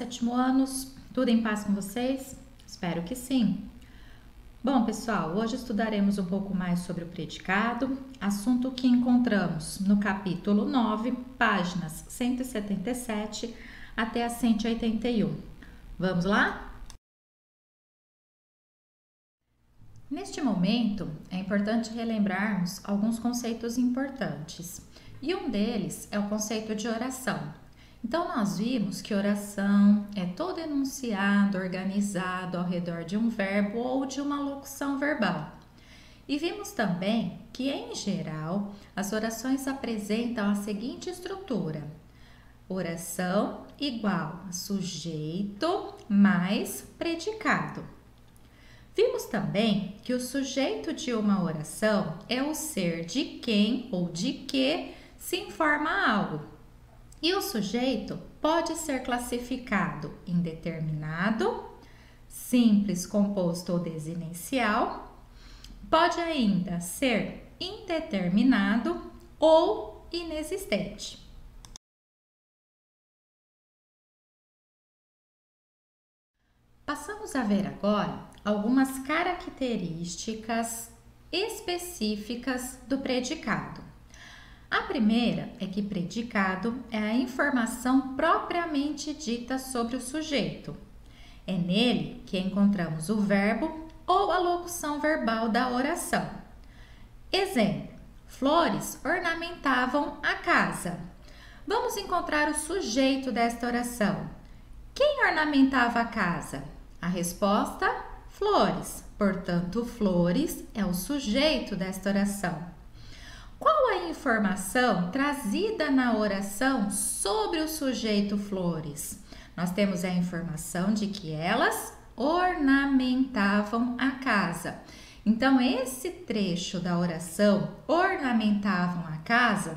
sétimo anos, tudo em paz com vocês? Espero que sim. Bom, pessoal, hoje estudaremos um pouco mais sobre o predicado, assunto que encontramos no capítulo 9, páginas 177 até a 181. Vamos lá? Neste momento, é importante relembrarmos alguns conceitos importantes, e um deles é o conceito de oração. Então, nós vimos que oração é todo enunciado organizado ao redor de um verbo ou de uma locução verbal. E vimos também que, em geral, as orações apresentam a seguinte estrutura: oração igual a sujeito mais predicado. Vimos também que o sujeito de uma oração é o ser de quem ou de que se informa algo. E o sujeito pode ser classificado em determinado, simples, composto ou desinencial, pode ainda ser indeterminado ou inexistente. Passamos a ver agora algumas características específicas do predicado. A primeira é que predicado é a informação propriamente dita sobre o sujeito. É nele que encontramos o verbo ou a locução verbal da oração. Exemplo: flores ornamentavam a casa. Vamos encontrar o sujeito desta oração. Quem ornamentava a casa? A resposta: flores. Portanto, flores é o sujeito desta oração. Qual a informação trazida na oração sobre o sujeito flores? Nós temos a informação de que elas ornamentavam a casa. Então, esse trecho da oração, ornamentavam a casa,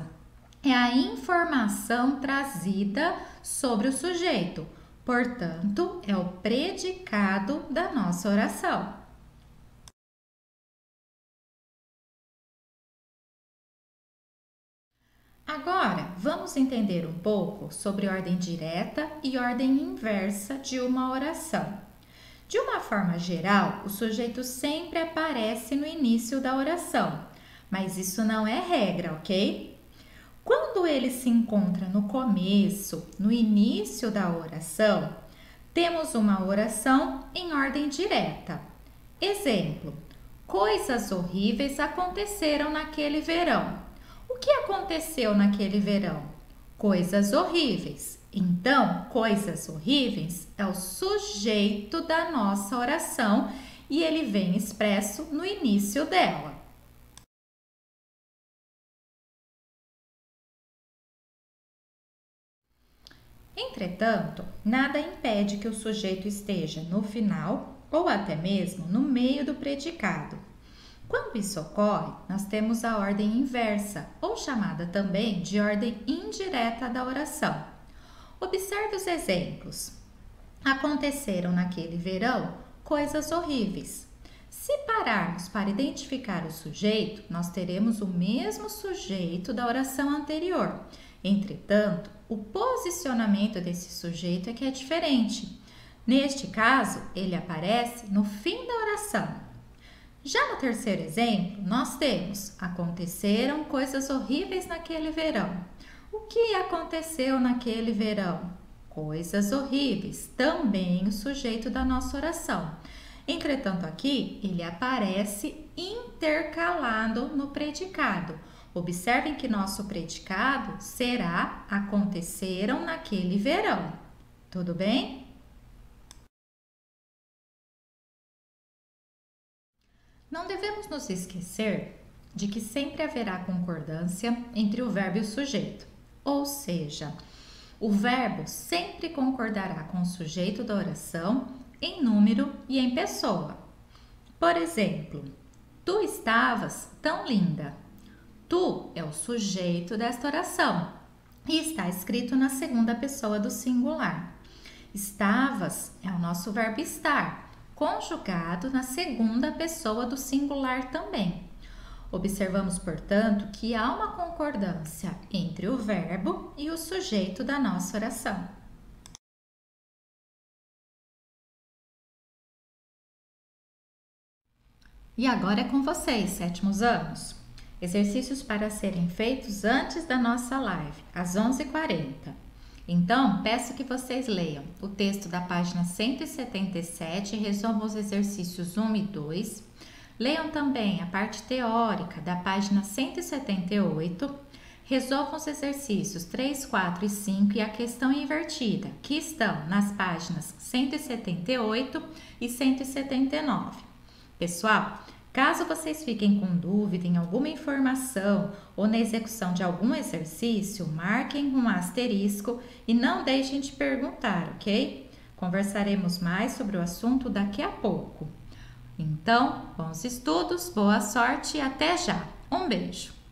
é a informação trazida sobre o sujeito. Portanto, é o predicado da nossa oração. Agora, vamos entender um pouco sobre ordem direta e ordem inversa de uma oração. De uma forma geral, o sujeito sempre aparece no início da oração, mas isso não é regra, ok? Quando ele se encontra no começo, no início da oração, temos uma oração em ordem direta. Exemplo: coisas horríveis aconteceram naquele verão. O que aconteceu naquele verão? Coisas horríveis. Então, coisas horríveis é o sujeito da nossa oração e ele vem expresso no início dela. Entretanto, nada impede que o sujeito esteja no final ou até mesmo no meio do predicado. Quando isso ocorre, nós temos a ordem inversa, ou chamada também de ordem indireta da oração. Observe os exemplos. Aconteceram naquele verão coisas horríveis. Se pararmos para identificar o sujeito, nós teremos o mesmo sujeito da oração anterior. Entretanto, o posicionamento desse sujeito é que é diferente. Neste caso, ele aparece no fim da oração. Já no terceiro exemplo, nós temos: aconteceram coisas horríveis naquele verão. O que aconteceu naquele verão? Coisas horríveis, também o sujeito da nossa oração. Entretanto, aqui ele aparece intercalado no predicado. Observem que nosso predicado será: aconteceram naquele verão. Tudo bem? Não devemos nos esquecer de que sempre haverá concordância entre o verbo e o sujeito, ou seja, o verbo sempre concordará com o sujeito da oração em número e em pessoa. Por exemplo, tu estavas tão linda. Tu é o sujeito desta oração e está escrito na segunda pessoa do singular. Estavas é o nosso verbo estar, conjugado na segunda pessoa do singular também. Observamos, portanto, que há uma concordância entre o verbo e o sujeito da nossa oração. E agora é com vocês, sétimos anos. Exercícios para serem feitos antes da nossa live, às 11h40. Então, peço que vocês leiam o texto da página 177 e resolvam os exercícios 1 e 2. Leiam também a parte teórica da página 178. Resolvam os exercícios 3, 4 e 5 e a questão invertida, que estão nas páginas 178 e 179. Pessoal, caso vocês fiquem com dúvida em alguma informação ou na execução de algum exercício, marquem um asterisco e não deixem de perguntar, ok? Conversaremos mais sobre o assunto daqui a pouco. Então, bons estudos, boa sorte e até já! Um beijo!